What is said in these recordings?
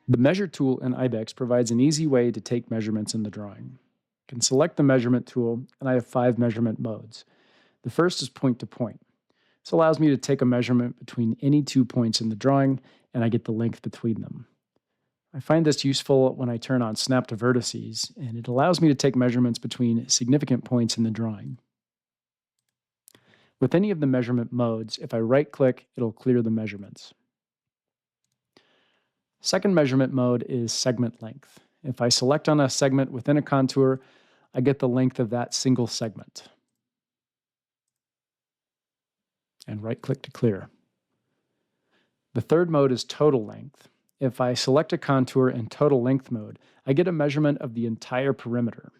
The Measure tool in Ibex provides an easy way to take measurements in the drawing. I can select the measurement tool, and I have 5 measurement modes. The first is point to point. This allows me to take a measurement between any 2 points in the drawing, and I get the length between them. I find this useful when I turn on Snap to Vertices, and it allows me to take measurements between significant points in the drawing. With any of the measurement modes, if I right-click, it'll clear the measurements. Second measurement mode is segment length. If I select on a segment within a contour, I get the length of that single segment. And right-click to clear. The third mode is total length. If I select a contour in total length mode, I get a measurement of the entire perimeter.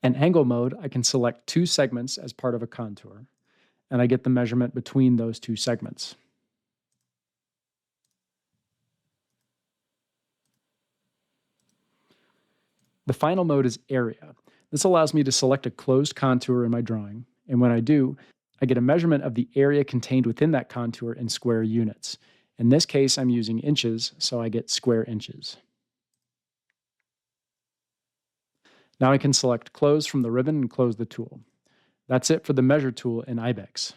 In angle mode, I can select 2 segments as part of a contour, and I get the measurement between those 2 segments. The final mode is area. This allows me to select a closed contour in my drawing, and when I do, I get a measurement of the area contained within that contour in square units. In this case, I'm using inches, so I get square inches. Now I can select Close from the ribbon and close the tool. That's it for the Measure tool in Ibex.